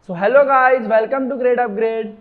So hello guys, welcome to Grade Upgrade.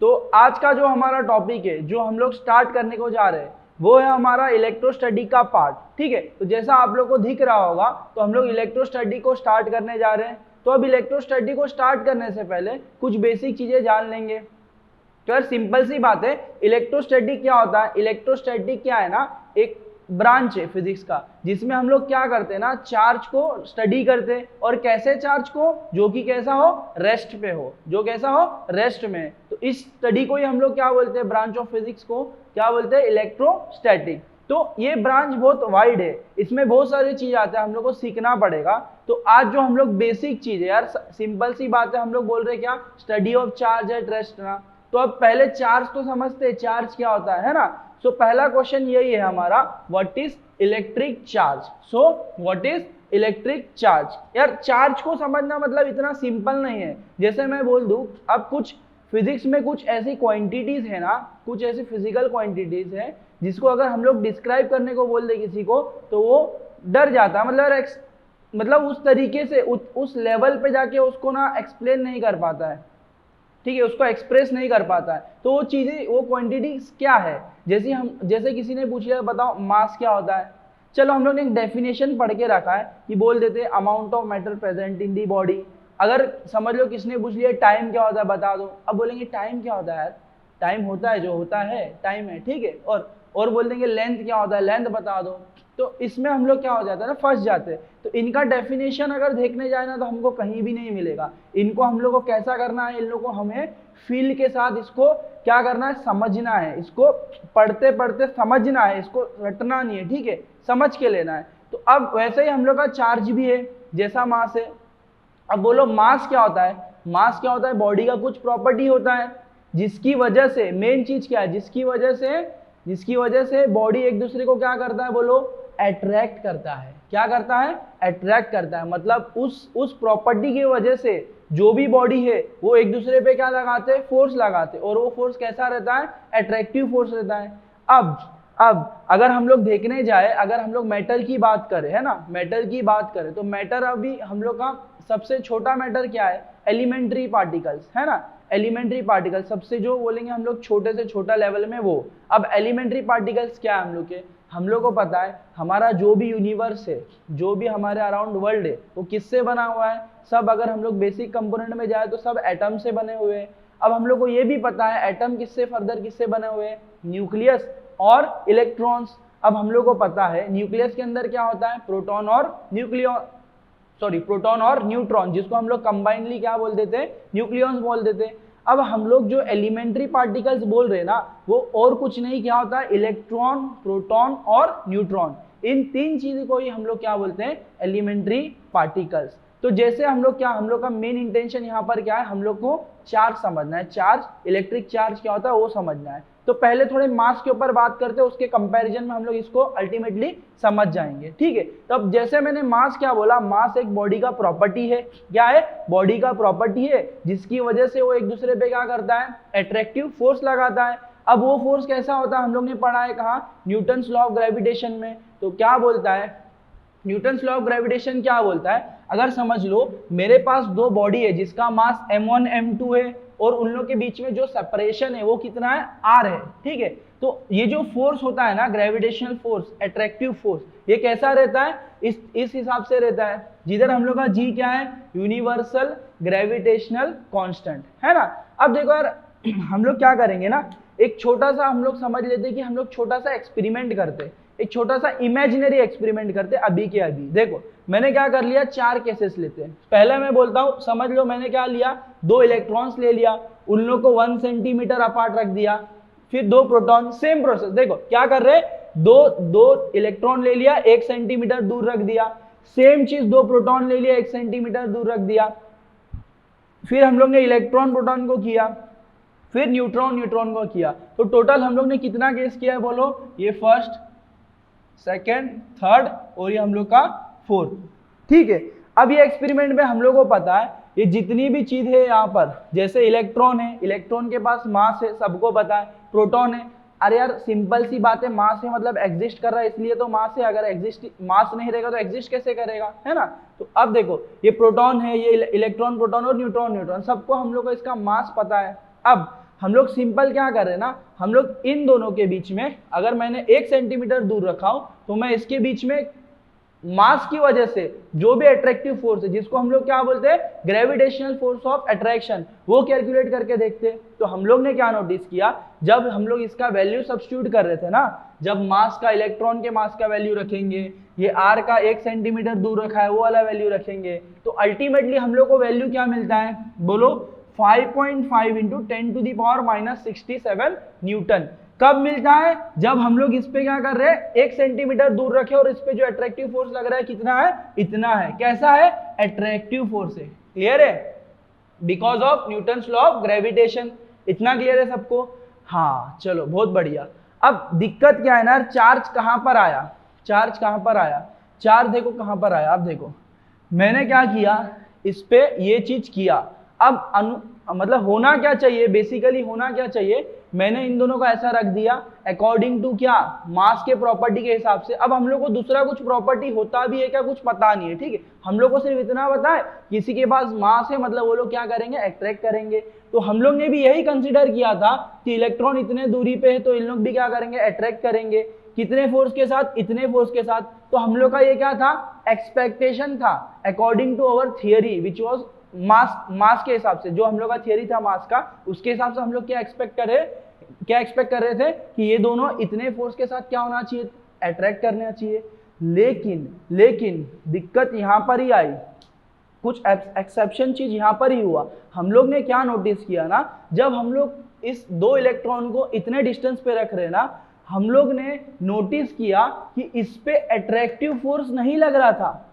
तो आज का जो हमारा टॉपिक है, जो हम लोग स्टार्ट करने को जा रहे हैं, वो है हमारा इलेक्ट्रो स्टडी का पार्ट। ठीक है, तो जैसा आप लोग को दिख रहा होगा, तो हम लोग इलेक्ट्रो स्टडी को स्टार्ट करने जा रहे हैं। तो अब इलेक्ट्रो स्टडी को स्टार्ट करने से पहले कुछ बेसिक चीजें जान लेंगे। तो यार सिंपल सी बात है, इलेक्ट्रोस्टैटिक क्या होता है? इलेक्ट्रोस्टैटिक क्या है ना, एक ब्रांच है फिजिक्स का, जिसमें हम लोग क्या करते हैं ना, चार्ज को स्टडी करते हैं। और कैसे चार्ज को? जो कि कैसा हो, रेस्ट पे हो, जो कैसा हो, रेस्ट में। तो इस स्टडी को ही हम लोग क्या बोलते हैं, ब्रांच ऑफ फिजिक्स को क्या बोलते हैं, इलेक्ट्रोस्टैटिक। तो ये ब्रांच बहुत वाइड है, इसमें बहुत सारी चीज आते हैं, हम लोग को सीखना पड़ेगा। तो आज जो हम लोग बेसिक चीज है यार, सिंपल सी बात है, हम लोग बोल रहे हैं क्या, study of charge at rest ना। तो अब पहले चार्ज तो समझते हैं, चार्ज क्या होता है ना। सो पहला क्वेश्चन यही है हमारा, what is electric charge. So what is electric charge. यार चार्ज को समझना मतलब इतना सिंपल नहीं है। जैसे मैं बोल दूं, अब कुछ फिजिक्स में कुछ ऐसी क्वांटिटीज है ना, कुछ ऐसी फिजिकल क्वांटिटीज है जिसको अगर हम लोग डिस्क्राइब करने को बोल दे किसी को, तो वो डर जाता है। मतलब उस तरीके से उस लेवल पे जाके उसको ना एक्सप्लेन नहीं कर पाता है, ठीक है, उसको एक्सप्रेस नहीं कर पाता है। तो वो चीजें, वो क्वांटिटी क्या है, जैसे किसी ने पूछ लिया, बताओ मास क्या होता है। चलो हम लोग ने एक डेफिनेशन पढ़ के रखा है कि बोल देते हैं amount of matter present in the body. अगर समझ लो किसने पूछ लिया टाइम क्या होता है बता दो, अब बोलेंगे टाइम क्या होता है यार, टाइम होता है, जो होता है टाइम है, ठीक है। और बोल देंगे लेंथ क्या होता है, लेंथ बता दो। तो इसमें हम लोग क्या हो जाता है ना, फंस जाते हैं। तो इनका डेफिनेशन अगर देखने जाए ना, तो हमको कहीं भी नहीं मिलेगा। इनको हम लोग को कैसा करना है, इन लोगों को हमें फील के साथ इसको क्या करना है, समझना है। इसको पढ़ते पढ़ते समझना है, इसको रटना नहीं है, ठीक है, समझ के लेना है। तो अब वैसे ही हम लोग का चार्ज भी है, जैसा मास है। अब बोलो मास क्या होता है। मास क्या होता है, बॉडी का कुछ प्रॉपर्टी होता है, जिसकी वजह से, मेन चीज क्या है, जिसकी वजह से बॉडी एक दूसरे को क्या करता है, बोलो अट्रैक्ट करता है। क्या करता है, अट्रैक्ट करता है। मतलब उस प्रॉपर्टी की वजह से जो भी बॉडी है वो एक दूसरे पे क्या लगाते हैं, फोर्स लगाते हैं। और वो फोर्स कैसा रहता है, अट्रैक्टिव फोर्स रहता है। अब अगर हम लोग देखने जाए, अगर हम लोग मेटल की बात करें, है ना, मेटल की बात करें, तो मेटल अभी हम लोग का सबसे छोटा मैटर क्या है, एलिमेंट्री पार्टिकल्स, है ना। एलिमेंट्री पार्टिकल सबसे, जो बोलेंगे हम लोग छोटे से छोटा लेवल में वो। अब एलिमेंट्री पार्टिकल्स क्या है, हम लोग को पता है हमारा जो भी यूनिवर्स है, जो भी हमारे अराउंड वर्ल्ड है, वो किससे बना हुआ है, सब अगर हम लोग बेसिक कंपोनेंट में जाए तो सब एटम से बने हुए हैं। अब हम लोग को ये भी पता है एटम किससे बने हुए हैं, न्यूक्लियस और इलेक्ट्रॉन्स। अब हम लोग को पता है न्यूक्लियस के अंदर क्या होता है, प्रोटॉन और न्यूट्रॉन, जिसको हम लोग कंबाइनली क्या बोल देते हैं, न्यूक्लियॉन्स बोल देते हैं। अब हम लोग जो एलिमेंट्री पार्टिकल्स बोल रहे हैं ना, वो और कुछ नहीं, क्या होता है, इलेक्ट्रॉन, प्रोटॉन और न्यूट्रॉन। इन तीन चीज को ही हम लोग क्या बोलते हैं, एलिमेंट्री पार्टिकल्स। तो जैसे हम लोग का मेन इंटेंशन यहाँ पर क्या है, हम लोग को चार्ज समझना है। चार्ज, इलेक्ट्रिक चार्ज क्या होता है वो समझना है। तो पहले थोड़े मास के ऊपर बात करते हैं, उसके कंपैरिजन में हम लोग इसको अल्टीमेटली समझ जाएंगे, ठीक है। तो अब जैसे मैंने मास क्या बोला, मास एक बॉडी का प्रॉपर्टी है। क्या है, बॉडी का प्रॉपर्टी है, जिसकी वजह से वो एक दूसरे पे क्या करता है, अट्रैक्टिव फोर्स लगाता है। अब वो फोर्स कैसा होता है, हम लोग ने पढ़ा है कहाँ, न्यूटन्स लॉ ऑफ ग्रेविटेशन में। तो क्या बोलता है न्यूटन्स लॉ ऑफ ग्रेविटेशन, क्या बोलता है, अगर समझ लो मेरे पास दो बॉडी है जिसका मास m1 m2 है, और उन लोगों के बीच में जो सेपरेशन है वो कितना है, r है, ठीक है। तो ये जो फोर्स होता है ना, ग्रेविटेशनल फोर्स, अट्रैक्टिव फोर्स, ये कैसा रहता है, इस हिसाब से रहता है, जिधर हम लोग का g क्या है, यूनिवर्सल ग्रेविटेशनल कांस्टेंट, है ना। अब देखो यार, हम लोग क्या करेंगे ना, एक छोटा सा हम लोग समझ लेते हैं कि हम लोग छोटा सा एक्सपेरिमेंट करते, एक छोटा सा इमेजिनरी एक्सपेरिमेंट करते अभी के अभी। देखो मैंने क्या कर लिया, 4 केसेस लेते हैं। पहले मैं बोलता हूं, समझ लो मैंने क्या लिया, 2 इलेक्ट्रॉन्स ले लिया, उन लोग को 1 सेंटीमीटर अपार्ट रख दिया। फिर 2 प्रोटॉन, सेम प्रोसेस, देखो क्या कर रहे, दो इलेक्ट्रॉन ले लिया, 1 सेंटीमीटर दूर रख दिया। सेम चीज 2 प्रोटॉन ले लिया, 1 सेंटीमीटर दूर रख दिया। फिर हम लोग ने इलेक्ट्रॉन प्रोटॉन को किया, फिर न्यूट्रॉन को किया। तो टोटल हम लोग ने कितना केस किया है, बोलो, ये फर्स्ट, सेकेंड, थर्ड, और ये हम लोग का फोर्थ, ठीक है। अब ये एक्सपेरिमेंट में हम लोग को पता है ये जितनी भी चीज है यहाँ पर, जैसे इलेक्ट्रॉन है, इलेक्ट्रॉन के पास मास है, सबको पता है, प्रोटॉन है, अरे यार सिंपल सी बात है, मास है मतलब एग्जिस्ट कर रहा है इसलिए तो मास है, अगर एग्जिस्ट मास नहीं रहेगा तो एग्जिस्ट कैसे करेगा, है ना। तो अब देखो ये प्रोटॉन है, ये इलेक्ट्रॉन प्रोटॉन और न्यूट्रॉन न्यूट्रॉन, सबको हम लोग को इसका मास पता है। अब हम लोग सिंपल क्या कर रहे हैं ना, हम लोग इन दोनों के बीच में अगर मैंने 1 सेंटीमीटर दूर रखा हूं तो मैं इसके बीच में मास की वजह से जो भी अट्रैक्टिव फोर्स है, जिसको हम लोग क्या बोलते हैं ग्रेविटेशनल फोर्स ऑफ अट्रैक्शन, वो कैलकुलेट करके देखते हैं। तो हम लोग ने क्या नोटिस किया, जब हम लोग इसका वैल्यू सब्स्टिट्यूट कर रहे थे ना, जब मास का इलेक्ट्रॉन के मास का वैल्यू रखेंगे, ये r का 1 सेंटीमीटर दूर रखा है वो वाला वैल्यू रखेंगे, तो अल्टीमेटली हम लोग को वैल्यू क्या मिलता है बोलो 5.5 इंटू 10⁻⁻67 न्यूटन। कब मिलता है, जब हम लोग इस पे क्या कर रहे हैं 1 सेंटीमीटर दूर रखे और इस पे जो अट्रैक्टिव फोर्स लग रहा है कितना है, इतना है। कैसा है, अट्रैक्टिव फोर्स है। क्लियर है, because of Newton's law of gravitation. इतना क्लियर है सबको, हाँ चलो बहुत बढ़िया। अब दिक्कत क्या है ना, चार्ज कहां पर आया, चार्ज कहां पर आया, चार्ज देखो कहां पर आया। अब देखो मैंने क्या किया, इस पे ये चीज किया। अब मतलब होना क्या चाहिए, बेसिकली होना क्या चाहिए, मैंने इन दोनों को ऐसा रख दिया अकॉर्डिंग टू क्या, मास के प्रॉपर्टी के हिसाब से। अब हम लोग को दूसरा कुछ प्रॉपर्टी होता भी है क्या, कुछ पता नहीं है, ठीक है। हम लोग को सिर्फ इतना पता है किसी के पास मास है मतलब वो लोग क्या करेंगे, अट्रैक्ट करेंगे। तो हम लोग ने भी यही कंसिडर किया था कि इलेक्ट्रॉन इतने दूरी पे है तो इन लोग भी क्या करेंगे, अट्रैक्ट करेंगे। कितने फोर्स के साथ, इतने फोर्स के साथ। तो हम लोग का ये क्या था, एक्सपेक्टेशन था according to our theory which was mass के हिसाब से, जो हम लोग का थियरी था मास का, उसके हिसाब से हम लोग क्या एक्सपेक्ट कर रहे थे कि ये दोनों इतने फोर्स के साथ क्या होना चाहिए, अट्रैक्ट करना चाहिए। लेकिन दिक्कत यहां पर ही आई, कुछ एक्सेप्शन चीज यहां पर ही हुआ। हम लोग ने क्या नोटिस किया ना, जब हम लोग इस 2 इलेक्ट्रॉन को इतने डिस्टेंस पे रख रहे हैं ना, हम लोग ने नोटिस किया कि इस पे अट्रैक्टिव फोर्स नहीं लग रहा था।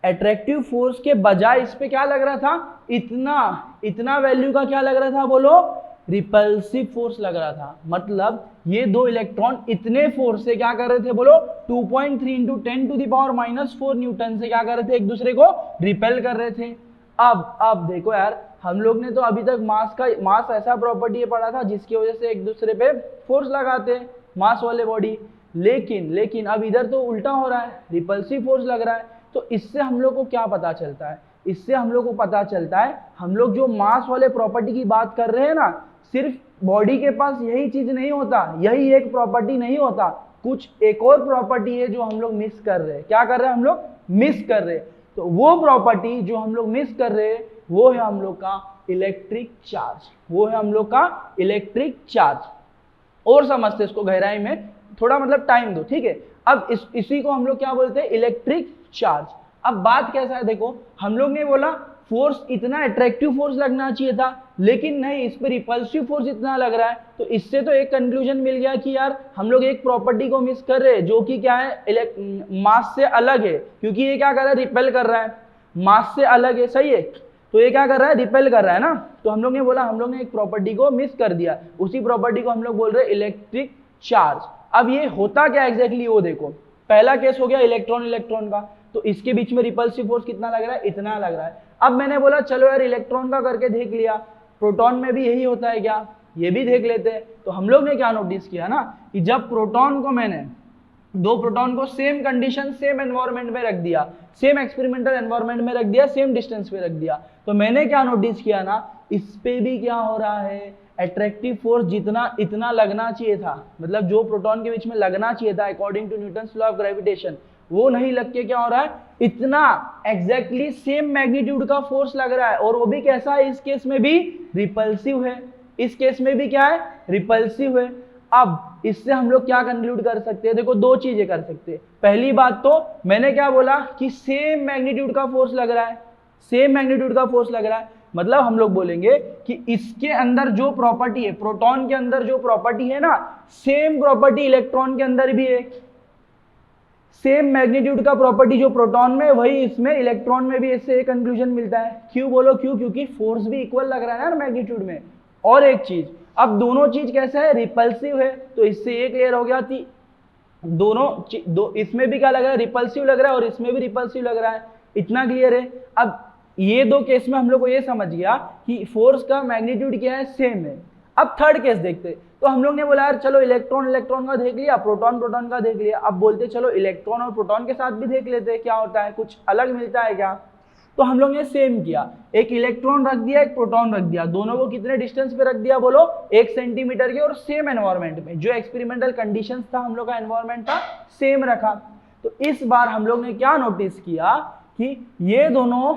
अट्रैक्टिव फोर्स के बजाय इस पे क्या लग रहा था, इतना वैल्यू का क्या लग रहा था बोलो, रिपल्सिव फोर्स लग रहा था। मतलब ये 2 इलेक्ट्रॉन इतने फोर्स से क्या कर रहे थे बोलो, 2.3 इंटू 10⁻⁻4 न्यूटन से क्या कर रहे थे, एक दूसरे को रिपेल कर रहे थे। अब देखो यार, हम लोग ने तो अभी तक मास ऐसा प्रॉपर्टी पढ़ा था जिसकी वजह से एक दूसरे पे फोर्स लगाते हैं मास वाले बॉडी। लेकिन अब इधर तो उल्टा हो रहा है, रिपल्सिव फोर्स लग रहा है। तो इससे हम लोग को क्या पता चलता है, इससे हम लोग को पता चलता है, हम लोग जो मास वाले प्रॉपर्टी की बात कर रहे हैं ना, सिर्फ बॉडी के पास यही चीज नहीं होता, यही एक प्रॉपर्टी नहीं होता, कुछ एक और प्रॉपर्टी है जो हम लोग मिस कर रहे हैं। क्या कर रहे हैं हम लोग, मिस कर रहे हैं। तो वो प्रॉपर्टी जो हम लोग मिस कर रहे हैं वो है हम लोग का इलेक्ट्रिक चार्ज, वो है हम लोग का इलेक्ट्रिक चार्ज। और समझते इसको गहराई में, थोड़ा मतलब टाइम दो, ठीक है। अब इसी को हम लोग क्या बोलते हैं, इलेक्ट्रिक चार्ज। अब बात कैसा है देखो, हम लोग ने बोला फोर्स इतना अट्रैक्टिव फोर्स लगना चाहिए था, लेकिन नहीं, इस पे रिपल्सिव फोर्स इतना लग रहा है। तो इससे तो एक कंक्लूजन मिल गया कि यार हम लोग एक प्रॉपर्टी को मिस कर रहे हैं जो कि क्या है, मास से अलग है, क्योंकि ये क्या कर रहा है, रिपेल कर रहा है, मास से अलग है, सही है। तो ये क्या कर रहा है, रिपेल कर रहा है ना। तो हम लोग ने बोला, हम लोग ने एक प्रॉपर्टी को मिस कर दिया, उसी प्रॉपर्टी को हम लोग बोल रहे हैं इलेक्ट्रिक चार्ज। अब ये होता क्या एग्जैक्टली वो देखो, पहला केस हो गया इलेक्ट्रॉन का, तो इसके बीच में रिपल्सिव फोर्स कितना लग रहा है, इतना लग रहा है। अब मैंने बोला चलो यार इलेक्ट्रॉन का करके देख लिया, प्रोटॉन में भी यही होता है क्या, ये भी देख लेते हैं। तो हम लोग ने क्या नोटिस किया ना, कि जब प्रोटॉन को मैंने 2 प्रोटॉन को सेम कंडीशन, सेम एनवायरनमेंट में रख दिया, सेम एक्सपेरिमेंटल एनवायरनमेंट में रख दिया, सेम डिस्टेंस पे रख दिया, तो मैंने क्या नोटिस किया ना, इस पे भी क्या हो रहा है, अट्रैक्टिव फोर्स जितना इतना लगना चाहिए था, मतलब जो प्रोटॉन के बीच में लगना चाहिए था according to Newton's law of gravitation, वो नहीं लग के क्या हो रहा है, इतना एग्जैक्टली सेम मैग्नीट्यूड का फोर्स लग रहा है। और वो भी कैसा है, इस केस में भी रिपल्सिव है, इस केस में भी क्या है, रिपल्सिव है। अब इससे हम लोग क्या कंक्लूड कर सकते हैं, देखो 2 चीजें कर सकते हैं। पहली बात तो मैंने क्या बोला कि सेम मैग्नीट्यूड का फोर्स लग रहा है, सेम मैग्नीट्यूड का फोर्स लग रहा है, मतलब हम लोग बोलेंगे कि इसके अंदर जो प्रॉपर्टी है, प्रोटॉन के अंदर जो प्रॉपर्टी है ना, सेम प्रॉपर्टी इलेक्ट्रॉन के अंदर भी है। सेम मैग्नीट्यूड का प्रॉपर्टी जो प्रोटॉन में, वही इसमें इलेक्ट्रॉन में भी इससे एक कंक्लूजन मिलता है। क्यों बोलो, क्यों, क्योंकि फोर्स भी इक्वल लग रहा है ना मैग्नीट्यूड में। और एक चीज, अब दोनों चीज कैसा है, रिपल्सिव है, तो इससे ये क्लियर हो गया कि दोनों इसमें भी क्या लग रहा है, रिपल्सिव लग रहा है, और इसमें भी रिपल्सिव लग रहा है। इतना क्लियर है। अब ये 2 केस में हम लोग को ये समझ गया कि फोर्स का मैग्नीट्यूड क्या है, सेम है। अब थर्ड केस देखते हैं। तो हम लोग ने बोला यार चलो इलेक्ट्रॉन इलेक्ट्रॉन का देख लिया, प्रोटॉन प्रोटॉन का देख लिया, अब बोलते चलो इलेक्ट्रॉन और प्रोटॉन के साथ भी देख लेते हैं क्या होता है, कुछ अलग मिलता है क्या। तो हम लोग ने सेम किया, एक इलेक्ट्रॉन रख दिया, एक प्रोटॉन रख दिया, दोनों को कितने डिस्टेंस पे रख दिया बोलो, 1 सेंटीमीटर के, और सेम एनवायरमेंट में, जो एक्सपेरिमेंटल कंडीशंस था हम लोग का एनवायरमेंट था सेम रखा। तो इस बार हम लोग ने क्या नोटिस किया कि ये दोनों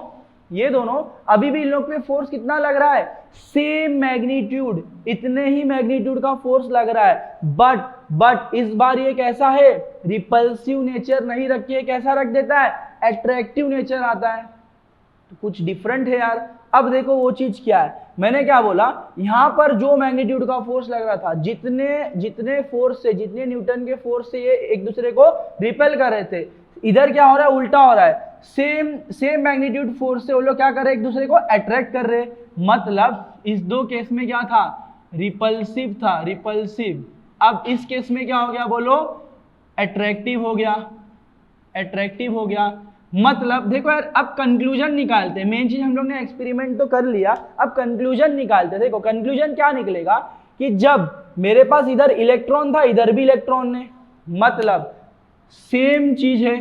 अभी भी इन लोग पे फोर्स कितना लग रहा है, सेम मैग्नीट्यूड, इतने ही मैग्नीट्यूड का फोर्स लग रहा है, बट इस बार ये कैसा है, रिपल्सिव नेचर नहीं रख के कैसा रख देता है, अट्रैक्टिव नेचर आता है। तो कुछ डिफरेंट है यार। अब देखो वो चीज क्या है, मैंने क्या बोला, यहां पर जो मैग्नीट्यूड का फोर्स लग रहा था, जितने फोर्स से, जितने न्यूटन के फोर्स से ये एक दूसरे को रिपेल कर रहे थे, इधर क्या हो रहा है, उल्टा हो रहा है, सेम मैग्नीट्यूड फोर्स से वो लोग क्या कर रहे हैं, एक दूसरे को अट्रैक्ट कर रहे। मतलब इस दो केस में क्या था, रिपल्सिव था, रिपल्सिव। अब इस केस में क्या हो गया बोलो, अट्रैक्टिव हो गया, अट्रैक्टिव हो गया। मतलब देखो यार, अब कंक्लूजन निकालते हैं, मेन चीज हम लोग ने एक्सपेरिमेंट तो कर लिया, अब कंक्लूजन निकालते हैं। देखो कंक्लूजन क्या निकलेगा कि जब मेरे पास इधर इलेक्ट्रॉन था, इधर भी इलेक्ट्रॉन है, मतलब सेम चीज है।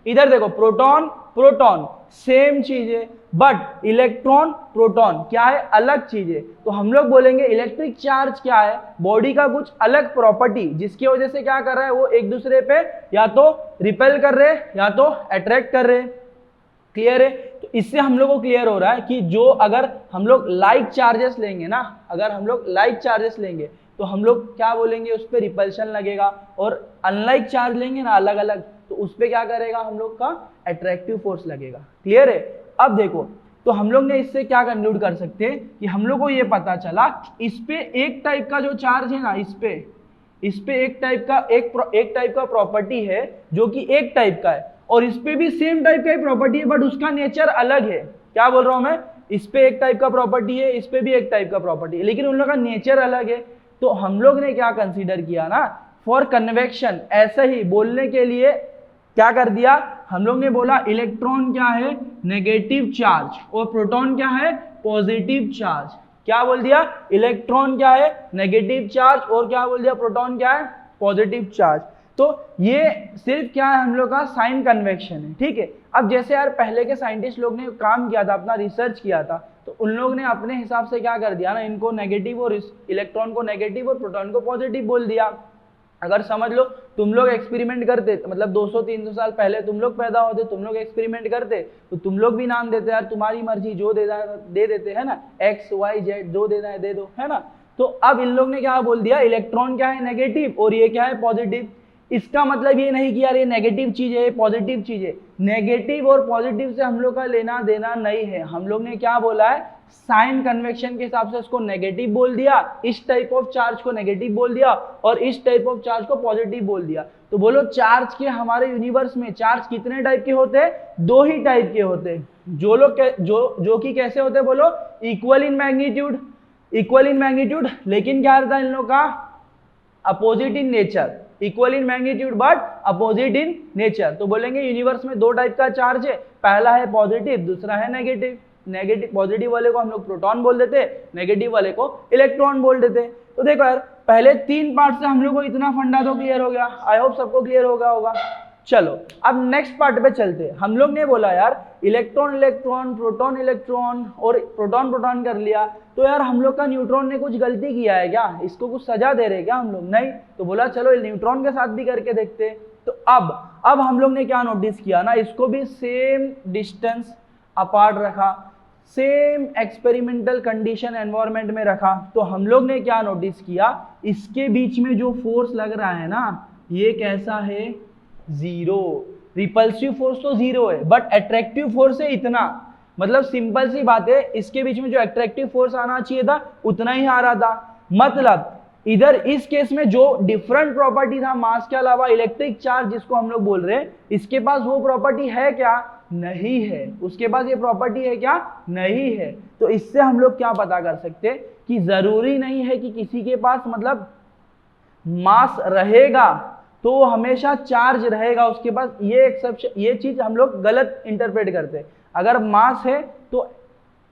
इधर देखो प्रोटॉन प्रोटॉन सेम चीज है, बट इलेक्ट्रॉन प्रोटॉन क्या है, अलग चीज है। तो हम लोग बोलेंगे इलेक्ट्रिक चार्ज क्या है, बॉडी का कुछ अलग प्रॉपर्टी, जिसकी वजह से क्या कर रहा है, वो एक दूसरे पे या तो रिपेल कर रहे या तो अट्रैक्ट कर रहे। क्लियर है। तो इससे हम लोग को क्लियर हो रहा है कि जो अगर हम लोग लाइक चार्जेस लेंगे ना, अगर हम लोग लाइक चार्जेस लेंगे तो हम लोग क्या बोलेंगे, उस पर रिपल्शन लगेगा, और अनलाइक चार्ज लेंगे ना अलग अलग, तो उस पर क्या करेगा, हम लोग का अट्रैक्टिव फोर्स लगेगा। क्लियर है। अब देखो, तो हम लोग ने इससे क्या कंक्लूड कर सकते हैं कि हम लोग को ये पता चला इस पे एक टाइप का जो चार्ज है ना, इस पे एक टाइप का प्रॉपर्टी है जो कि एक टाइप का है, और इस पे भी सेम टाइप का ही प्रॉपर्टी है, बट उसका नेचर अलग है। क्या बोल रहा हूं मैं, इस पे एक टाइप का प्रॉपर्टी है, इस पे भी एक टाइप का प्रॉपर्टी है, लेकिन उन लोगों का नेचर अलग है। तो हम लोग ने क्या कंसीडर किया ना, फॉर कन्वेक्शन, ऐसे ही बोलने के लिए क्या कर दिया, हम लोग ने बोला इलेक्ट्रॉन क्या है, नेगेटिव चार्ज, और प्रोटॉन क्या है, पॉजिटिव चार्ज। क्या बोल दिया, इलेक्ट्रॉन क्या है, नेगेटिव चार्ज, और क्या बोल दिया, प्रोटॉन क्या है, पॉजिटिव चार्ज। तो ये सिर्फ क्या है, हम लोग का साइन कन्वेक्शन है। ठीक है। अब जैसे यार पहले के साइंटिस्ट लोग ने काम किया था, अपना रिसर्च किया था, तो उन लोग ने अपने हिसाब से क्या कर दिया ना, इनको नेगेटिव और इलेक्ट्रॉन को नेगेटिव और प्रोटॉन को पॉजिटिव बोल दिया। अगर समझ लो तुम लोग एक्सपेरिमेंट करते, मतलब 200-300 साल पहले तुम लोग पैदा होते, तुम लोग एक्सपेरिमेंट करते, तो तुम लोग भी नाम देते, यार तुम्हारी मर्जी, जो दे देते है ना, XYZ जो देना है दे दो, है ना। तो अब इन लोग ने क्या बोल दिया, इलेक्ट्रॉन क्या है, नेगेटिव, और ये क्या है, पॉजिटिव। इसका मतलब ये नहीं कि यार ये नेगेटिव चीज है, पॉजिटिव चीज है। नेगेटिव और पॉजिटिव से हम लोग का लेना देना नहीं है। हम लोग ने क्या बोला है, साइन कन्वेक्शन के हिसाब से इसको नेगेटिव बोल दिया, इस टाइप ऑफ चार्ज को नेगेटिव बोल दिया, और इस टाइप ऑफ चार्ज को पॉजिटिव बोल दिया। तो बोलो चार्ज के हमारे यूनिवर्स में चार्ज कितने टाइप के होते हैं, 2 ही टाइप के होते हैं, जो कि कैसे होते हैं बोलो, इक्वल इन मैग्नीट्यूड, लेकिन क्या रहता है इन लोग का, opposite in nature, equal in magnitude but opposite in nature. तो बोलेंगे यूनिवर्स में 2 टाइप का चार्ज है, पहला है पॉजिटिव, दूसरा है नेगेटिव। पॉजिटिव वाले को हम लोग प्रोटॉन बोल देते, नेगेटिव वाले को इलेक्ट्रॉन बोल देते। तो देखो यार, पहले 3 पार्ट से हम लोग को इतना फंडा तो क्लियर हो गया, आई होप सबको क्लियर होगा। चलो अब नेक्स्ट पार्ट पे चलते हैं। हम लोग ने बोला यार इलेक्ट्रॉन प्रोटॉन इलेक्ट्रॉन और प्रोटॉन कर लिया, तो यार हम लोग का न्यूट्रॉन ने कुछ गलती किया है क्या, इसको कुछ सजा दे रहे क्या हम लोग, नहीं। तो बोला चलो न्यूट्रॉन के साथ भी करके देखते। तो अब हम लोग ने क्या नोटिस किया ना, इसको भी सेम डिस्टेंस अपार्ट रखा, सेम एक्सपेरिमेंटल कंडीशन एनवायरनमेंट में रखा। तो हम लोग ने क्या नोटिस किया, इसके बीच में जो फोर्स लग रहा है ना, ये कैसा है, 0। रिपल्सिव फोर्स तो 0 है, बट अट्रैक्टिव फोर्स है इतना। मतलब सिंपल सी बात है, इसके बीच में जो अट्रैक्टिव फोर्स आना चाहिए था उतना ही आ रहा था। मतलब इधर इस केस में जो डिफरेंट प्रॉपर्टी था मास के अलावा, इलेक्ट्रिक चार्ज जिसको हम लोग बोल रहे हैं, इसके पास वो प्रॉपर्टी है क्या, नहीं है। उसके पास ये प्रॉपर्टी है क्या, नहीं है। तो इससे हम लोग क्या पता कर सकते हैं कि जरूरी नहीं है कि किसी के पास मतलब मास रहेगा तो वो हमेशा चार्ज रहेगा उसके पास। ये एक्सेप्शन, ये चीज हम लोग गलत इंटरप्रेट करते हैं। अगर मास है तो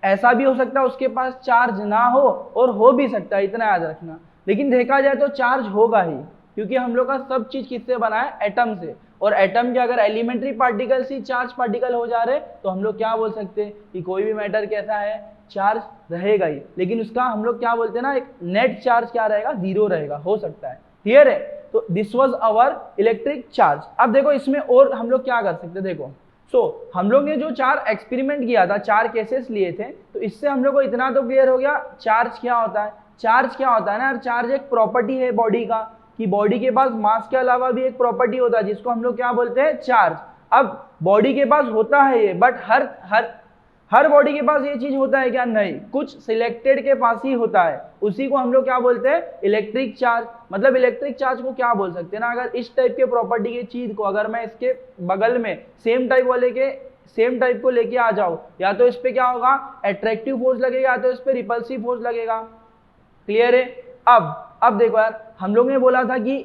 ऐसा भी हो सकता है उसके पास चार्ज ना हो, और हो भी सकता है, इतना याद रखना। लेकिन देखा जाए तो चार्ज होगा ही, क्योंकि हम लोग का सब चीज किससे बना है, एटम से। और एटम के अगर एलिमेंट्री पार्टिकल्स ही चार्ज पार्टिकल हो जा रहे तो हम लोग क्या बोल सकते हैं कि कोई भी मैटर कैसा है, चार्ज रहेगा ही, लेकिन उसका हम लोग क्या बोलते हैं ना, एक नेट चार्ज क्या रहेगा, 0 रहेगा, हो सकता है। क्लियर है? तो this was our electric charge. अब देखो इसमें और हम लोग क्या कर सकते हैं, देखो हम लोग ने जो 4 एक्सपेरिमेंट किया था, 4 केसेस लिए थे, तो इससे हम लोग को इतना तो क्लियर हो गया चार्ज क्या होता है। चार्ज क्या होता है ना यार, चार्ज एक प्रॉपर्टी है बॉडी का, कि बॉडी के पास मास के अलावा भी एक प्रॉपर्टी होता है जिसको हम लोग क्या बोलते हैं, चार्ज। अब बॉडी के पास होता है ये, बट हर बॉडी के पास ये चीज होता है क्या, नहीं, कुछ सिलेक्टेड के पास ही होता है, उसी को हम लोग क्या बोलते हैं, इलेक्ट्रिक चार्ज। मतलब इलेक्ट्रिक चार्ज को क्या बोल सकते हैं ना, अगर इस टाइप के प्रॉपर्टी की चीज को अगर मैं इसके बगल में सेम टाइप को लेके आ जाऊं, या तो इस पे क्या होगा, अट्रैक्टिव फोर्स लगेगा, या तो इस पे रिपल्सिव फोर्स लगेगा। क्लियर है? अब देखो यार, हम लोग ने बोला था कि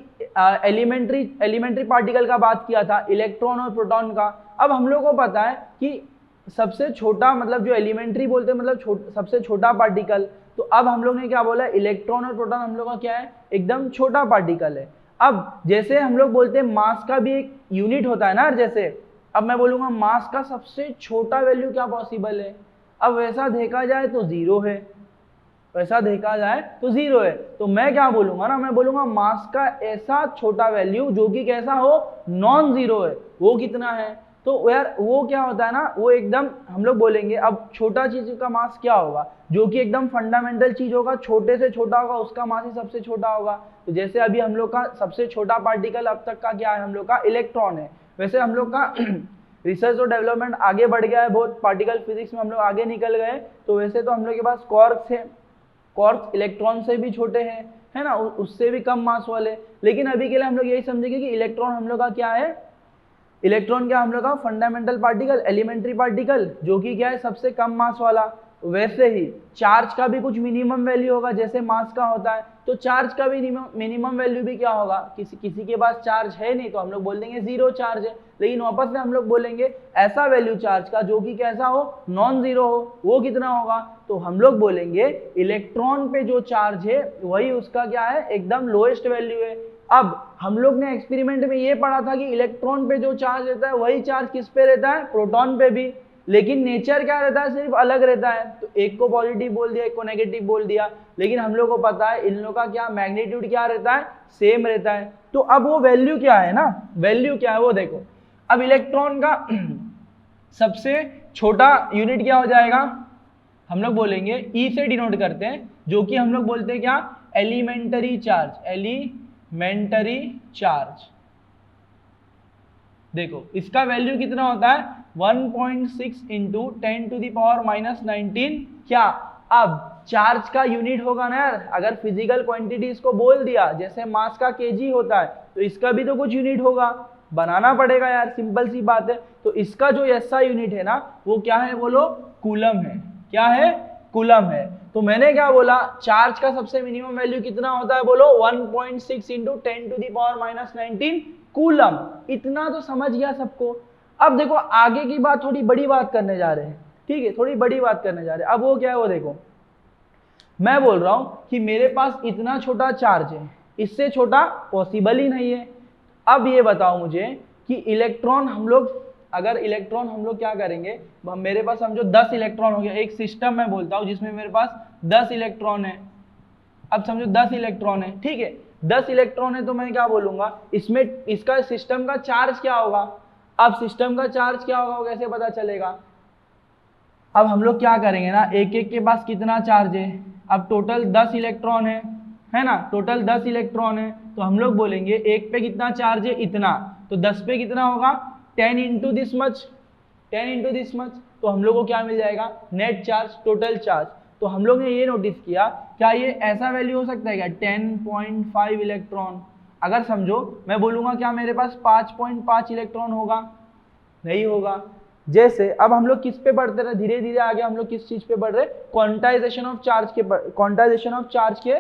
एलिमेंट्री पार्टिकल का बात किया था, इलेक्ट्रॉन और प्रोटॉन का। अब हम लोग को पता है कि सबसे छोटा, मतलब जो एलिमेंट्री बोलते हैं, मतलब सबसे छोटा पार्टिकल, तो अब हम लोग ने क्या बोला, इलेक्ट्रॉन और प्रोटॉन हम लोग का क्या है, एकदम छोटा पार्टिकल है। अब जैसे हम लोग बोलते हैं मास का भी एक यूनिट होता है ना, जैसे अब मैं बोलूंगा मास का सबसे छोटा वैल्यू क्या पॉसिबल है, अब वैसा देखा जाए तो 0 है, वैसा देखा जाए तो 0 है। तो मैं क्या बोलूंगा ना, मैं बोलूंगा मास का ऐसा छोटा वैल्यू जो कि कैसा हो, नॉन जीरो है, वो कितना है। तो यार वो क्या होता है ना, वो एकदम हम लोग बोलेंगे, अब छोटा चीज का मास क्या होगा, जो कि एकदम फंडामेंटल चीज होगा, छोटे से छोटा होगा, उसका मास ही सबसे छोटा होगा। तो जैसे अभी हम लोग का सबसे छोटा पार्टिकल अब तक का क्या है, हम लोग का इलेक्ट्रॉन है। वैसे हम लोग का रिसर्च और डेवलपमेंट आगे बढ़ गया है बहुत, पार्टिकल फिजिक्स में हम लोग आगे निकल गए, तो वैसे तो हम लोग के पास क्वार्क्स है, क्वार्क्स इलेक्ट्रॉन से भी छोटे हैं, है ना, उससे भी कम मास वाले। लेकिन अभी के लिए हम लोग यही समझेंगे कि इलेक्ट्रॉन हम लोग का क्या है, इलेक्ट्रॉन क्या हम लोग का फंडामेंटल पार्टिकल, एलिमेंट्री पार्टिकल, जो कि क्या है सबसे कम मास वाला। वैसे ही चार्ज का भी कुछ मिनिमम वैल्यू होगा, जैसे मास का होता है, तो चार्ज का भी मिनिमम वैल्यू भी क्या होगा, किसी के पास चार्ज है नहीं तो हम लोग बोल देंगे 0 चार्ज है। लेकिन वापस से हम लोग बोलेंगे ऐसा वैल्यू चार्ज का जो कि कैसा हो, नॉन जीरो हो, वो कितना होगा, तो हम लोग बोलेंगे इलेक्ट्रॉन पे जो चार्ज है वही उसका क्या है, एकदम लोएस्ट वैल्यू है। अब हम लोग ने एक्सपेरिमेंट में ये पढ़ा था कि इलेक्ट्रॉन पे जो चार्ज रहता है वही चार्ज किस पे रहता है, प्रोटॉन पे भी, लेकिन नेचर क्या रहता है, सिर्फ अलग रहता है। तो एक को पॉजिटिव बोल दिया, एक को नेगेटिव बोल दिया, लेकिन हम लोग को पता है इन लोग का क्या मैग्नीट्यूड क्या रहता है, सेम रहता है। तो अब वो वैल्यू क्या है ना, वैल्यू क्या है वो देखो। अब इलेक्ट्रॉन का सबसे छोटा यूनिट क्या हो जाएगा, हम लोग बोलेंगे ई से डिनोट करते हैं, जो कि हम लोग बोलते हैं क्या, एलिमेंटरी चार्ज, एलिमेंटरी चार्ज। देखो इसका वैल्यू कितना होता है, 1.6 इंटू 10⁻⁻19 क्या। अब चार्ज का यूनिट होगा ना यार, अगर फिजिकल क्वांटिटी इसको बोल दिया, जैसे मास का केजी होता है, तो इसका भी तो कुछ यूनिट होगा, बनाना पड़ेगा यार, सिंपल सी बात है। तो इसका जो ऐसा यूनिट है ना, वो क्या है बोलो, कूलम है। क्या है, कूलम है। तो मैंने क्या बोला, चार्ज का सबसे मिनिमम वैल्यू कितना होता है बोलो, 1.6 इंटू 10⁻⁻19 कूलम। इतना तो समझ गया सबको। अब देखो आगे की बात, थोड़ी बड़ी बात करने जा रहे हैं, ठीक है, थोड़ी बड़ी बात करने जा रहे हैं। अब वो क्या है वो देखो, मैं बोल रहा हूं कि मेरे पास इतना छोटा चार्ज है, इससे छोटा पॉसिबल ही नहीं है। अब ये बताओ मुझे कि इलेक्ट्रॉन हम लोग, अगर इलेक्ट्रॉन हम लोग क्या करेंगे, मेरे पास समझो 10 इलेक्ट्रॉन हो गया, एक सिस्टम मैं बोलता हूं जिसमें मेरे पास 10 इलेक्ट्रॉन है। अब समझो 10 इलेक्ट्रॉन है, ठीक है, 10 इलेक्ट्रॉन है, तो मैं क्या बोलूंगा, इसमें इसका सिस्टम का चार्ज क्या होगा। अब सिस्टम का चार्ज क्या होगा वो कैसे पता चलेगा। अब हम लोग क्या करेंगे ना, एक एक के पास कितना चार्ज है, अब टोटल 10 इलेक्ट्रॉन है ना, टोटल 10 इलेक्ट्रॉन है, तो हम लोग बोलेंगे एक पे कितना चार्ज है, इतना, तो 10 पे कितना होगा, 10 into this much, 10 into this much, तो हम लोग को क्या मिल जाएगा, नेट चार्ज, टोटल चार्ज। तो हम लोग ने ये नोटिस किया, क्या ये ऐसा वैल्यू हो सकता है क्या, 10.5 इलेक्ट्रॉन। अगर समझो मैं बोलूंगा क्या मेरे पास 5.5 इलेक्ट्रॉन होगा, नहीं होगा। जैसे अब हम लोग किस पे पढ़ते रहे, धीरे धीरे आगे हम लोग किस चीज पे पढ़ रहे, क्वांटाइजेशन ऑफ चार्ज के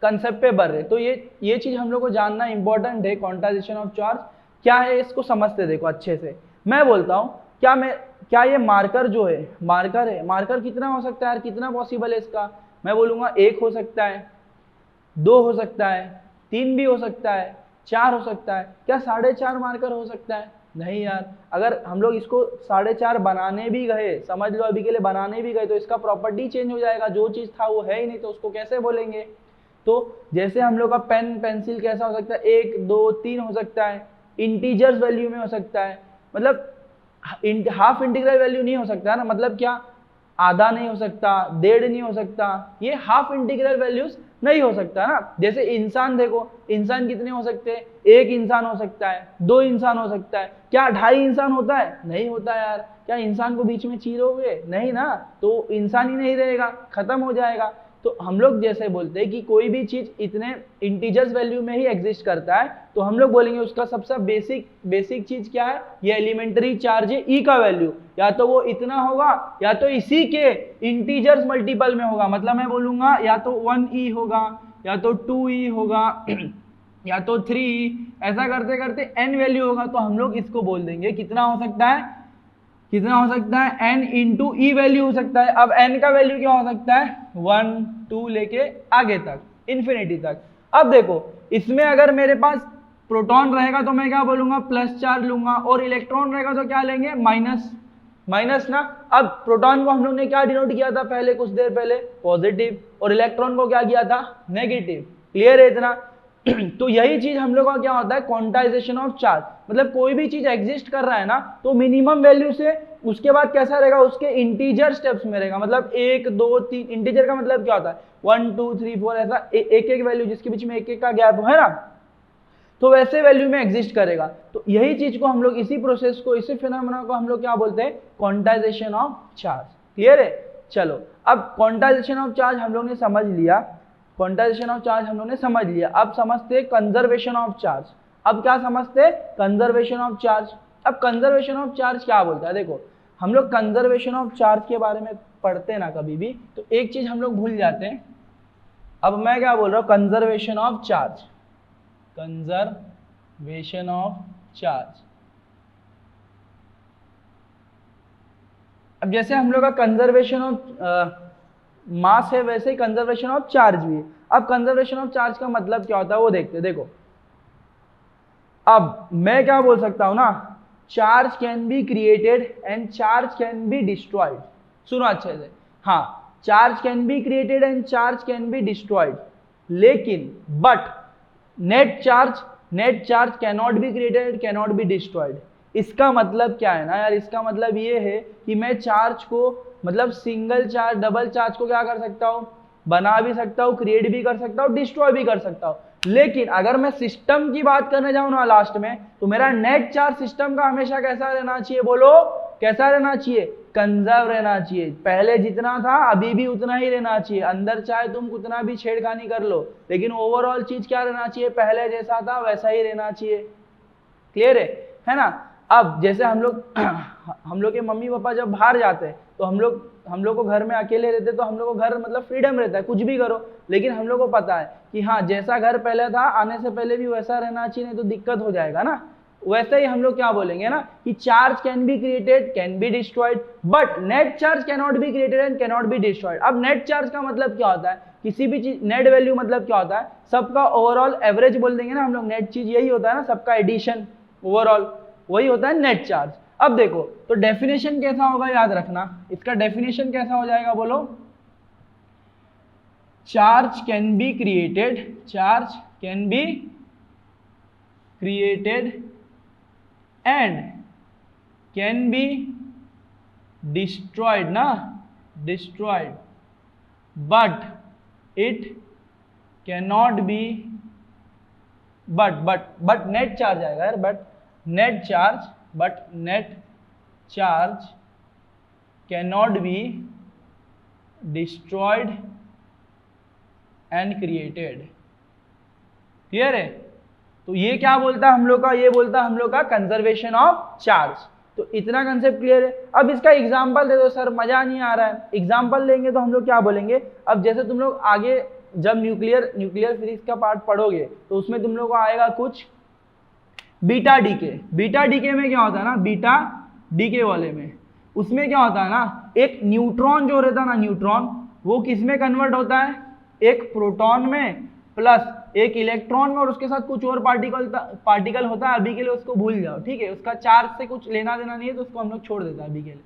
कंसेप्ट पे बढ़ रहे। तो ये चीज हम लोग को जानना इंपॉर्टेंट है, क्वांटाइजेशन ऑफ चार्ज क्या है, इसको समझते देखो अच्छे से। मैं बोलता हूं क्या ये मार्कर जो है, मार्कर कितना हो सकता है यार, कितना पॉसिबल है इसका, मैं बोलूंगा 1 हो सकता है, 2 हो सकता है, 3 भी हो सकता है, 4 हो सकता है। क्या 4.5 मार्कर हो सकता है? नहीं यार। अगर हम लोग इसको 4.5 बनाने भी गए, समझ लो अभी के लिए बनाने भी गए, तो इसका प्रॉपर्टी चेंज हो जाएगा, जो चीज था वो है ही नहीं, तो उसको कैसे बोलेंगे? तो जैसे हम लोग का पेन पेंसिल कैसा हो सकता है, 1 2 3 हो सकता है, इंटीजर्स वैल्यू में हो सकता है, मतलब हाफ इंटीग्रल वैल्यू नहीं हो सकता है ना, मतलब क्या, आधा नहीं हो सकता, 1.5 नहीं हो सकता, ये हाफ इंटीग्रल वैल्यूज नहीं हो सकता ना। जैसे इंसान देखो, इंसान कितने हो सकते हैं? 1 इंसान हो सकता है, 2 इंसान हो सकता है, क्या 2.5 इंसान होता है? नहीं होता यार। क्या इंसान को बीच में चीरोगे? नहीं ना, तो इंसान ही नहीं रहेगा, खत्म हो जाएगा। तो हम लोग जैसे बोलते हैं कि कोई भी चीज इतने इंटीजर्स वैल्यू में ही एग्जिस्ट करता है, तो हम लोग बोलेंगे उसका सबसे बेसिक चीज क्या है? ये एलिमेंट्री चार्ज है ई का वैल्यू, या तो वो इतना होगा या तो इसी के इंटीजर्स मल्टीपल में होगा। मतलब मैं बोलूंगा या तो 1e होगा, या तो 2e होगा, या तो 3e, ऐसा करते करते n वैल्यू होगा। तो हम लोग इसको बोल देंगे कितना हो सकता है? कितना हो सकता है? n इंटू ई वैल्यू हो सकता है। अब n का वैल्यू क्या हो सकता है? 1 2 लेके आगे तक, इन्फिनिटी तक। अब देखो, इसमें अगर मेरे पास प्रोटॉन रहेगा तो मैं क्या बोलूंगा? प्लस चार्ज लूंगा, और इलेक्ट्रॉन रहेगा तो क्या लेंगे? माइनस ना। अब प्रोटॉन को हम लोग ने क्या डिनोट किया था पहले, कुछ देर पहले? पॉजिटिव, और इलेक्ट्रॉन को क्या किया था? नेगेटिव। क्लियर है इतना? तो यही चीज हम लोग का क्या होता है? Quantization of charge. मतलब कोई भी चीज एग्जिस्ट कर रहा है ना, तो मिनिमम वैल्यू से उसके बाद कैसा रहेगा? उसके इंटीजर स्टेप्स में रहेगा। मतलब 1 2 3, इंटीजर का मतलब क्या होता है? 1 2 3 4, ऐसा एक एक वैल्यू जिसके बीच में एक एक का गैप है ना, तो वैसे वैल्यू में एग्जिस्ट करेगा। तो यही चीज को हम लोग, इसी प्रोसेस को, इसी फिनोमेना को हम लोग क्या बोलते हैं? Quantization of charge. क्लियर है? चलो, अब क्वांटाइजेशन ऑफ चार्ज हम लोग ने समझ लिया, क्वांटाइजेशन ऑफ चार्ज हम लोग ने समझ लिया। अब समझते हैं कंजर्वेशन ऑफ चार्ज। अब क्या समझते हैं? Conservation of charge. अब कंजर्वेशन ऑफ चार्ज क्या बोलता है? देखो, हम लोग कंजर्वेशन ऑफ चार्ज के बारे में पढ़ते हैं ना कभी भी, तो एक चीज हम लोग भूल जाते हैं। अब मैं क्या बोल रहा हूं? Conservation of charge, conservation of charge. अब जैसे हम लोग का कंजर्वेशन ऑफ मास है, वैसे ही कंजर्वेशन ऑफ चार्ज भी है। अब कंजर्वेशन ऑफ चार्ज का मतलब क्या होता है वो देखते हैं। देखो, अब मैं क्या बोल सकता हूं ना, charge can be created and charge can be destroyed. सुनो अच्छे से, हाँ, charge can be created and charge can be destroyed, लेकिन but net charge cannot be created, cannot be destroyed. इसका मतलब क्या है ना यार? इसका मतलब ये है कि मैं चार्ज को, मतलब सिंगल चार्ज, डबल चार्ज को क्या कर सकता हूं? बना भी सकता हूं, क्रिएट भी कर सकता हूं, डिस्ट्रॉय भी कर सकता हूं। लेकिन अगर मैं सिस्टम की बात करने जाऊं ना लास्ट में, तो मेरा नेट चार्ज सिस्टम का हमेशा कैसा रहना चाहिए? बोलो, कैसा रहना चाहिए? कंजर्व रहना चाहिए। पहले जितना था अभी भी उतना ही रहना चाहिए। अंदर चाहे तुम उतना भी छेड़खानी कर लो, लेकिन ओवरऑल चीज क्या रहना चाहिए? पहले जैसा था वैसा ही रहना चाहिए। क्लियर है ना? अब जैसे हम लोग के मम्मी पापा जब बाहर जाते हैं, तो हम लोग को घर में अकेले रहते, तो हम लोग को घर मतलब फ्रीडम रहता है, कुछ भी करो। लेकिन हम लोग को पता है कि हाँ, जैसा घर पहले था, आने से पहले भी वैसा रहना चाहिए, नहीं तो दिक्कत हो जाएगा ना। वैसे ही हम लोग क्या बोलेंगे ना कि charge can be created, can be destroyed, but net charge can not B created and can not be destroyed. अब नेट चार्ज का मतलब क्या होता है? किसी भी चीज, नेट वैल्यू मतलब क्या होता है? सबका ओवरऑल एवरेज बोल देंगे ना हम लोग। नेट चीज यही होता है ना, सबका एडिशन, ओवरऑल वही होता है नेट चार्ज। अब देखो, तो डेफिनेशन कैसा होगा याद रखना। इसका डेफिनेशन कैसा हो जाएगा? बोलो, charge can be created, charge can be created and can be destroyed ना, destroyed, but it can not be, but net charge आएगा यार, but net charge cannot be destroyed and created। Clear है? तो ये क्या बोलता है हम लोग का? ये बोलता है हम लोग का कंजर्वेशन ऑफ चार्ज। तो इतना कंसेप्ट क्लियर है? अब इसका एग्जांपल दे दो सर, मजा नहीं आ रहा है। एग्जांपल लेंगे तो हम लोग क्या बोलेंगे? अब जैसे तुम लोग आगे जब न्यूक्लियर फिजिक्स का पार्ट पढ़ोगे, तो उसमें तुम लोग को आएगा कुछ बीटा डीके में क्या होता है ना, बीटा डीके वाले में, उसमें क्या होता है ना, एक न्यूट्रॉन जो रहता है ना, न्यूट्रॉन वो किस में कन्वर्ट होता है? एक प्रोटॉन में। प्लस एक इलेक्ट्रॉन में और उसके साथ कुछ और पार्टिकल होता है, अभी के लिए उसको भूल जाओ, ठीक है, उसका चार्ज से कुछ लेना देना नहीं है तो उसको हम लोग छोड़ देते हैं अभी के लिए।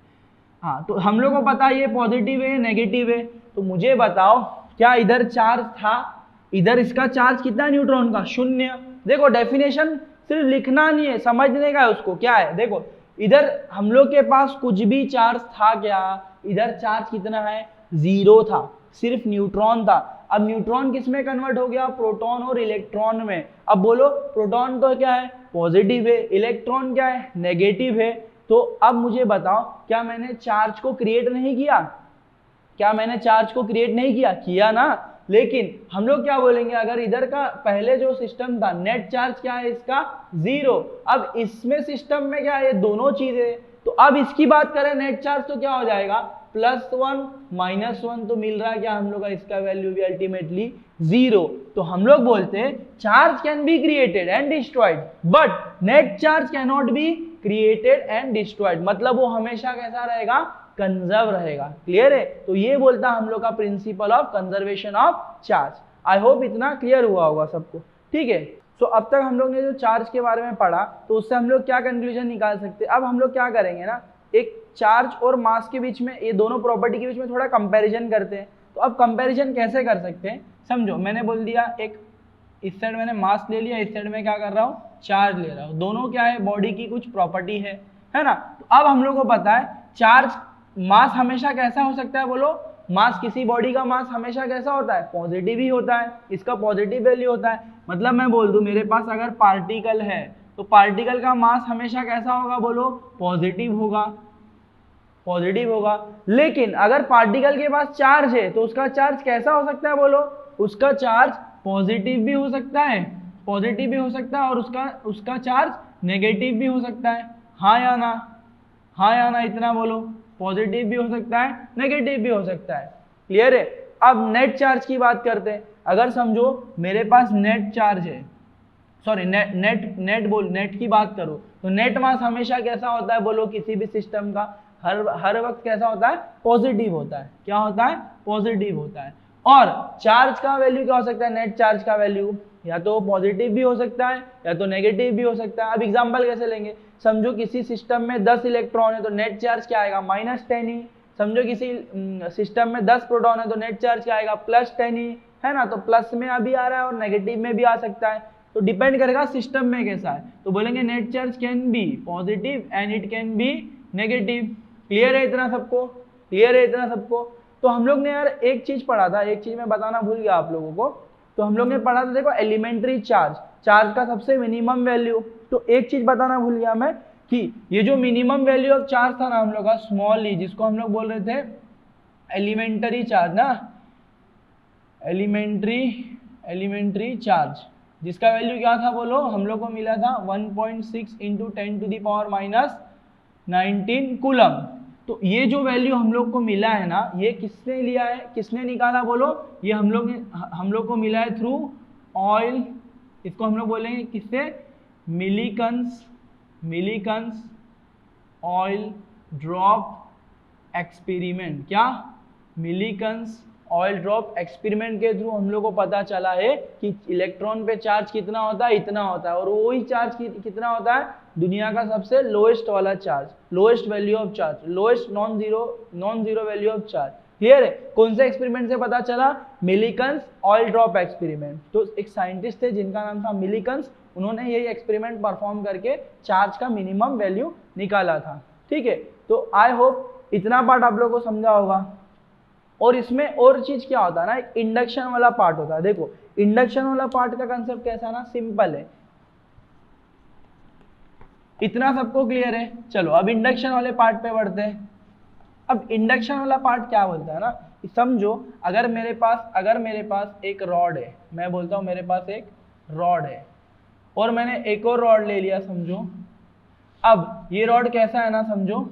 हाँ, तो हम लोग को पता है ये पॉजिटिव है नेगेटिव है, तो मुझे बताओ क्या इधर चार्ज था, इधर इसका चार्ज कितना है न्यूट्रॉन का, 0। देखो डेफिनेशन सिर्फ लिखना नहीं है, समझने का है उसको, क्या है देखो, इधर हम लोग के पास कुछ भी चार्ज था क्या, इधर चार्ज कितना है, 0 था, सिर्फ न्यूट्रॉन था। अब न्यूट्रॉन किस में कन्वर्ट हो गया, प्रोटॉन और इलेक्ट्रॉन में। अब बोलो प्रोटॉन तो क्या है, पॉजिटिव है, इलेक्ट्रॉन क्या है, नेगेटिव है। तो अब मुझे बताओ क्या मैंने चार्ज को क्रिएट नहीं किया, क्या मैंने चार्ज को क्रिएट नहीं किया, किया ना। लेकिन हम लोग क्या बोलेंगे, अगर इधर का पहले जो सिस्टम था नेट चार्ज क्या है इसका, 0। अब इसमें सिस्टम में क्या है, ये दोनों चीजें, तो अब इसकी बात करें नेट चार्ज तो क्या हो जाएगा, +1 -1, तो मिल रहा है क्या हम लोग का, इसका वैल्यू भी अल्टीमेटली 0। तो हम लोग बोलते हैं charge can be created and destroyed but net charge can not B created and destroyed, मतलब वो हमेशा कैसा रहेगा, कंजर्व रहेगा। क्लियर है, तो ये बोलता हम लोग का principle of conservation of charge. I hope इतना क्लियर हुआ होगा सबको, ठीक है। तो अब तक हम लोग ने जो चार्ज के बारे में पढ़ा, तो उससे हम लोग क्या कंक्लूजन निकाल सकते हैं। अब हम लोग क्या करेंगे ना, एक चार्ज और मास के बीच में, ये दोनों प्रॉपर्टी के बीच में थोड़ा कंपैरिजन करते हैं। तो अब कंपैरिजन कैसे कर सकते हैं, समझो, मैंने बोल दिया एक इस साइड मैंने मास ले लिया, इस साइड में क्या कर रहा हूँ, चार्ज ले रहा हूँ, दोनों क्या है, बॉडी की कुछ प्रॉपर्टी है ना। तो अब हम लोग को पता है चार्ज, मास हमेशा कैसा हो सकता है, बोलो, मास किसी बॉडी का मास हमेशा कैसा होता है, पॉजिटिव ही होता है, इसका पॉजिटिव वैल्यू होता है। मतलब मैं बोल दूं मेरे पास अगर पार्टिकल है तो पार्टिकल का मास हमेशा कैसा होगा, बोलो, पॉजिटिव होगा, पॉजिटिव होगा। लेकिन अगर पार्टिकल के पास चार्ज है तो उसका चार्ज कैसा हो सकता है, बोलो, उसका चार्ज पॉजिटिव भी हो सकता है, पॉजिटिव भी हो सकता है, और उसका चार्ज नेगेटिव भी हो सकता है। हाँ या ना, हाँ या ना, इतना बोलो, पॉजिटिव भी हो सकता है, नेगेटिव भी हो सकता है। क्लियर है। अब नेट चार्ज की बात करते हैं। अगर समझो मेरे पास नेट चार्ज है, सॉरी नेट की बात करो, तो नेट मास हमेशा कैसा होता है, बोलो, किसी भी सिस्टम का हर वक्त कैसा होता है, पॉजिटिव होता है। क्या होता है, पॉजिटिव होता है। और चार्ज का वैल्यू क्या हो सकता है, नेट चार्ज का वैल्यू या तो पॉजिटिव भी हो सकता है या तो नेगेटिव भी हो सकता है। अब एग्जांपल कैसे लेंगे, समझो किसी सिस्टम में 10 इलेक्ट्रॉन है तो नेट चार्ज क्या आएगा, -10 ही। समझो किसी सिस्टम में 10 प्रोटॉन है तो नेट चार्ज क्या आएगा, +10 ही, है ना। तो प्लस में अभी आ रहा है और नेगेटिव में भी आ सकता है, तो डिपेंड करेगा सिस्टम में कैसा है। तो बोलेंगे net charge can B positive and it can be negative. Clear है इतना सबको, क्लियर है इतना सबको। तो हम लोग ने यार एक चीज पढ़ा था, एक चीज मैं बताना भूल गया आप लोगों को। तो हम लोग ने पढ़ा था, देखो, एलिमेंट्री चार्ज, चार्ज का सबसे मिनिमम वैल्यू। तो एक चीज बताना भूल गया मैं कि ये जो मिनिमम वैल्यू ऑफ चार्ज था ना हम लोग का, स्मॉल ई, जिसको हम लोग बोल रहे थे एलिमेंट्री चार्ज ना, एलिमेंट्री चार्ज, जिसका वैल्यू क्या था, बोलो, हम लोग को मिला था 1.6 × 10⁻19 कूलम। तो ये जो वैल्यू हम लोग को मिला है ना, ये किसने लिया है, किसने निकाला, बोलो, ये हम लोग को मिला है थ्रू ऑयल। इसको हम लोग बोलेंगे किससे, मिलीकन्स ऑयल ड्रॉप एक्सपेरिमेंट। क्या, मिलीकन्स ऑयल ड्रॉप एक्सपेरिमेंट के थ्रू हम लोग को पता चला है कि इलेक्ट्रॉन पे चार्ज कितना होता है, इतना होता है। और वही चार्ज कितना होता है, दुनिया का सबसे लोएस्ट वाला charge, lowest value of charge, lowest non zero value of charge. Clear है। कौन से एक्सपेरिमेंट से पता चला, मिलीकन्स ऑयल ड्रॉप एक्सपेरिमेंट। तो एक साइंटिस्ट थे जिनका नाम था मिलीकन्स, उन्होंने यही एक्सपेरिमेंट परफॉर्म करके चार्ज का मिनिमम वैल्यू निकाला था। ठीक है, तो आई होप इतना पार्ट आप लोगों को समझा होगा। और इसमें और चीज क्या होता है ना, एक इंडक्शन वाला पार्ट होता है। देखो, इंडक्शन वाला पार्ट का कंसेप्ट कैसा ना, सिंपल है। इतना सबको क्लियर है। चलो अब इंडक्शन वाले पार्ट पे बढ़ते हैं। अब इंडक्शन वाला पार्ट क्या बोलता है ना, समझो अगर मेरे पास एक रॉड है, मैं बोलता हूं मेरे पास एक रॉड है और मैंने एक और रॉड ले लिया, समझो। अब ये रॉड कैसा है ना, समझो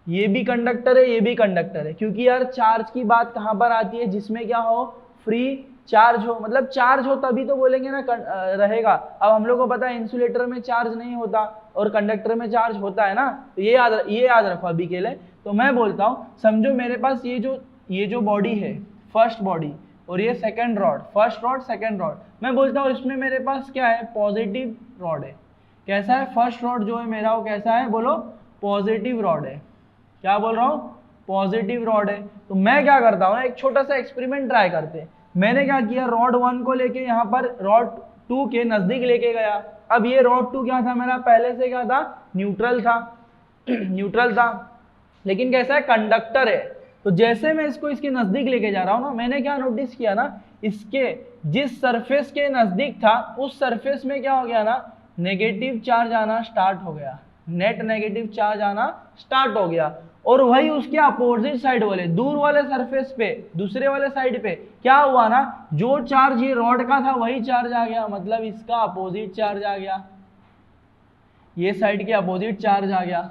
ये भी कंडक्टर है, ये भी कंडक्टर है, क्योंकि यार चार्ज की बात कहां पर आती है, जिसमें क्या हो, फ्री चार्ज हो, मतलब चार्ज हो तभी तो बोलेंगे ना रहेगा। अब हम लोग को पता है इंसुलेटर में चार्ज नहीं होता और कंडक्टर में चार्ज होता है ना, तो ये याद रखो अभी के लिए। तो मैं बोलता हूँ, समझो मेरे पास ये जो बॉडी है, फर्स्ट बॉडी, और ये second rod, first rod second rod. मैं बोलता हूँ इसमें मेरे पास क्या है, पॉजिटिव रॉड है। कैसा है, फर्स्ट रॉड जो है मेरा वो कैसा है, बोलो पॉजिटिव रॉड है। क्या बोल रहा हूँ, पॉजिटिव रॉड है। तो मैं क्या करता हूँ, एक छोटा सा एक्सपेरिमेंट ट्राई करते हैं। मैंने क्या किया, रॉड 1 को लेके यहाँ पर रॉड 2 के नजदीक लेके गया। अब ये रॉड 2 क्या था मेरा, पहले से क्या था, न्यूट्रल था न्यूट्रल था, लेकिन कैसा है, कंडक्टर है। तो जैसे मैं इसको इसके नजदीक लेके जा रहा हूँ ना, मैंने क्या नोटिस किया ना, इसके जिस सरफेस के नजदीक था उस सरफेस में क्या हो गया ना, नेगेटिव चार्ज आना स्टार्ट हो गया, नेट नेगेटिव चार्ज आना स्टार्ट हो गया। और वही उसके अपोजिट साइड वाले, दूर वाले सरफेस पे, दूसरे वाले साइड पे क्या हुआ ना, जो चार्ज ये रॉड का था वही चार्ज आ गया, मतलब इसका अपोजिट चार्ज आ गया, ये साइड के अपोजिट चार्ज आ गया।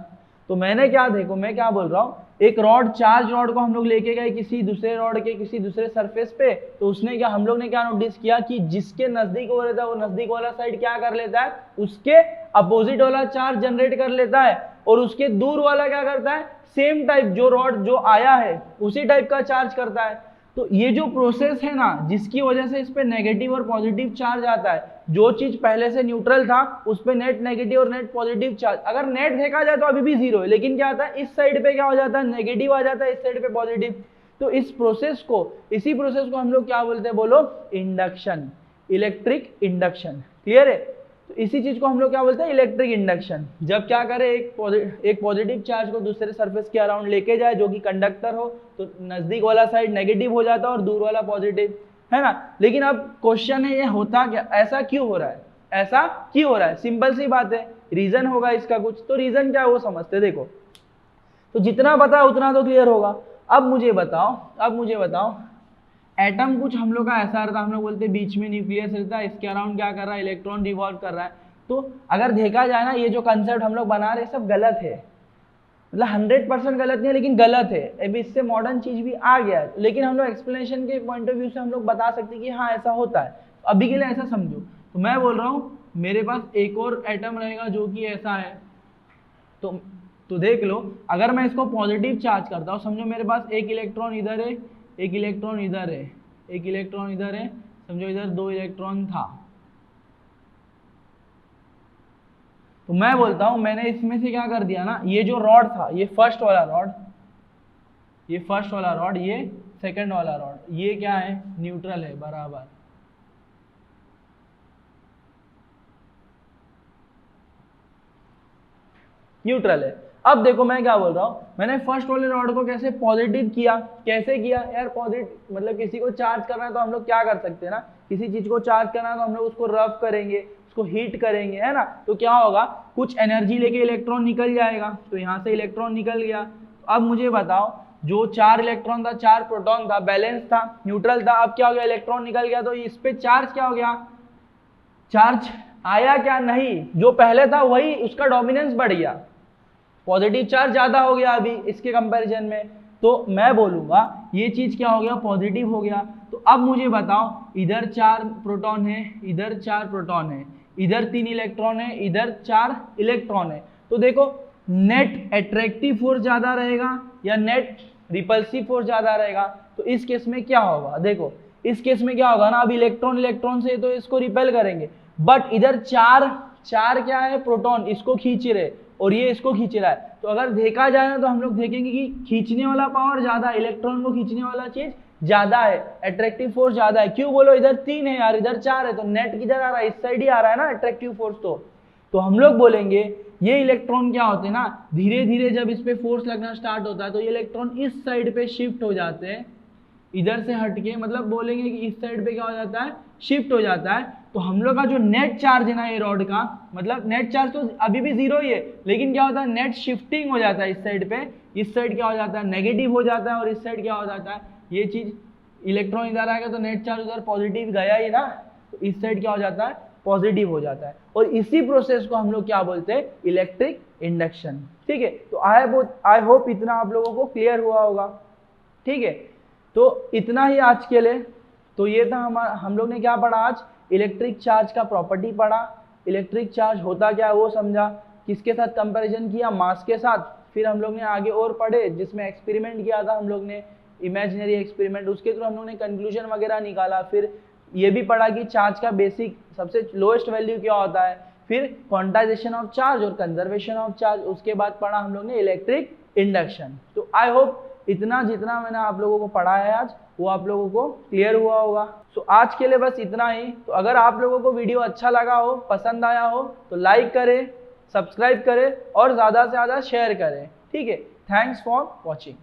तो मैंने क्या, देखो मैं क्या बोल रहा हूँ, एक रॉड, चार्ज रॉड को हम लोग लेके गए किसी दूसरे रॉड के किसी दूसरे सरफेस पे, तो उसने क्या, हम लोग ने क्या नोटिस किया कि जिसके नजदीक हो रहता है वो नजदीक वाला साइड क्या कर लेता है, उसके अपोजिट वाला चार्ज जनरेट कर लेता है, और उसके दूर वाला क्या करता है, सेम टाइप जो रॉड जो आया है उसी टाइप का चार्ज करता है। तो ये जो प्रोसेस है ना, जिसकी वजह से इस पे नेगेटिव और पॉजिटिव चार्ज आता है, जो चीज पहले से न्यूट्रल था उस पे नेट नेगेटिव और नेट पॉजिटिव चार्ज, अगर नेट देखा जाए तो अभी भी जीरो है, लेकिन क्या आता है, इस साइड पे क्या हो जाता है, नेगेटिव आ जाता है, इस साइड पे पॉजिटिव। तो इस प्रोसेस को, इसी प्रोसेस को हम लोग क्या बोलते हैं, बोलो इंडक्शन, इलेक्ट्रिक इंडक्शन। क्लियर है, तो इसी चीज को हम लोग क्या बोलते हैं, इलेक्ट्रिक इंडक्शन। जब क्या करे, एक पॉजिटिव चार्ज को दूसरे सरफेस के अराउंड लेके जाए जो कि कंडक्टर हो, तो नजदीक वाला साइड नेगेटिव हो जाता है और दूर वाला पॉजिटिव, है ना। लेकिन अब क्वेश्चन है, ये होता क्या, ऐसा क्यों हो रहा है, ऐसा क्यों हो रहा है, सिंपल सी बात है, रीजन होगा इसका कुछ। तो रीजन क्या है वो समझते, देखो तो जितना पता है उतना तो क्लियर होगा। अब मुझे बताओ एटम कुछ हम लोग का ऐसा रहता है, हम लोग बोलते हैं बीच में न्यूक्लियस रहता है, इसके अराउंड क्या कर रहा है, इलेक्ट्रॉन रिवॉल्व कर रहा है। तो अगर देखा जाए ना, ये जो कंसेप्ट हम लोग बना रहे हैं सब गलत है, मतलब 100% गलत नहीं है, लेकिन गलत है। अभी इससे मॉडर्न चीज भी आ गया है, लेकिन हम लोग एक्सप्लेनेशन के पॉइंट ऑफ व्यू से हम लोग बता सकते हैं कि हाँ ऐसा होता है। अभी के लिए ऐसा समझो, तो मैं बोल रहा हूँ मेरे पास एक और एटम रहेगा जो कि ऐसा है, तो देख लो, अगर मैं इसको पॉजिटिव चार्ज करता हूँ, समझो मेरे पास एक इलेक्ट्रॉन इधर है, एक इलेक्ट्रॉन इधर है, एक इलेक्ट्रॉन इधर है, समझो इधर 2 इलेक्ट्रॉन था। तो मैं बोलता हूं मैंने इसमें से क्या कर दिया ना, ये जो रॉड था, ये फर्स्ट वाला रॉड, ये फर्स्ट वाला रॉड, ये सेकंड वाला रॉड, ये क्या है, न्यूट्रल है, बराबर। न्यूट्रल है। अब देखो मैं क्या बोल रहा हूँ, मैंने फर्स्ट वाले रॉड को कैसे पॉजिटिव किया, कैसे किया यार, पॉजिटिव मतलब किसी को चार्ज करना है तो हम लोग क्या कर सकते हैं ना, किसी चीज को चार्ज करना है तो हम लोग उसको रफ करेंगे, उसको हीट करेंगे, है ना। तो क्या होगा, कुछ एनर्जी लेके इलेक्ट्रॉन निकल जाएगा, तो यहाँ से इलेक्ट्रॉन निकल गया। अब मुझे बताओ, जो 4 इलेक्ट्रॉन था, 4 प्रोटॉन था, बैलेंस था, न्यूट्रल था, अब क्या हो गया, इलेक्ट्रॉन निकल गया, तो इस पे चार्ज क्या हो गया, चार्ज आया क्या, नहीं, जो पहले था वही, उसका डोमिनेंस बढ़ गया, पॉजिटिव चार्ज ज्यादा हो गया अभी इसके कंपैरिजन में। तो मैं बोलूंगा ये चीज क्या हो गया, पॉजिटिव हो गया। तो अब मुझे बताओ, इधर 4 प्रोटॉन है, इधर 4 प्रोटॉन है, इधर 3 इलेक्ट्रॉन है, इधर 4 इलेक्ट्रॉन है। तो देखो नेट अट्रैक्टिव फोर्स ज्यादा रहेगा या नेट रिपल्सिव फोर्स ज्यादा रहेगा। तो इस केस में क्या होगा, देखो इस केस में क्या होगा ना, अब इलेक्ट्रॉन से तो इसको रिपेल करेंगे, बट इधर 4 क्या है, प्रोटॉन इसको खींच रहे और ये इसको खींच रहा है। तो अगर देखा जाए ना, तो हम लोग देखेंगे कि खींचने वाला पावर ज्यादा है, इलेक्ट्रॉन को खींचने वाला चीज ज्यादा है, अट्रैक्टिव फोर्स ज्यादा है। क्यों बोलो, इधर 3 है यार, इधर 4 है, तो नेट किधर आ रहा है, इस साइड ही आ रहा है ना अट्रैक्टिव फोर्स। तो हम लोग बोलेंगे ये इलेक्ट्रॉन क्या होते हैं ना, धीरे धीरे जब इस पे फोर्स लगना स्टार्ट होता है तो ये इलेक्ट्रॉन इस साइड पे शिफ्ट हो जाते हैं, इधर से हटके, मतलब बोलेंगे कि इस साइड पे क्या हो जाता है, शिफ्ट हो जाता है। तो हम लोग का जो नेट चार्ज है ना ये रॉड का, मतलब नेट चार्ज तो अभी भी 0 ही है, लेकिन क्या होता है, नेट शिफ्टिंग हो जाता है इस साइड पे, इस साइड क्या हो जाता है, नेगेटिव हो जाता है, और इस साइड क्या हो जाता है, ये चीज इलेक्ट्रॉन इधर आएगा तो नेट चार्ज उधर पॉजिटिव गया ही ना, तो इस साइड क्या हो जाता है, पॉजिटिव हो जाता है। और इसी प्रोसेस को हम लोग क्या बोलते हैं, इलेक्ट्रिक इंडक्शन। ठीक है, तो आई होप इतना आप लोगों को क्लियर हुआ होगा। ठीक है, तो इतना ही आज के लिए। तो ये था हम लोग ने क्या पढ़ा आज, इलेक्ट्रिक चार्ज का प्रॉपर्टी पढ़ा, इलेक्ट्रिक चार्ज होता क्या है वो समझा, किसके साथ कंपैरिजन किया, मास के साथ। फिर हम लोग ने आगे और पढ़े जिसमें एक्सपेरिमेंट किया था हम लोग ने इमेजिनरी एक्सपेरिमेंट, उसके थ्रू हम लोग ने कंक्लूजन वगैरह निकाला। फिर ये भी पढ़ा कि चार्ज का बेसिक सबसे लोएस्ट वैल्यू क्या होता है, फिर क्वांटाइजेशन ऑफ चार्ज और कंजर्वेशन ऑफ चार्ज, उसके बाद पढ़ा हम लोग ने इलेक्ट्रिक इंडक्शन। तो आई होप इतना जितना मैंने आप लोगों को पढ़ाया है आज वो आप लोगों को क्लियर हुआ होगा। सो आज के लिए बस इतना ही। तो अगर आप लोगों को वीडियो अच्छा लगा हो, पसंद आया हो तो लाइक करें, सब्सक्राइब करें और ज़्यादा से ज़्यादा शेयर करें। ठीक है, थैंक्स फॉर वॉचिंग।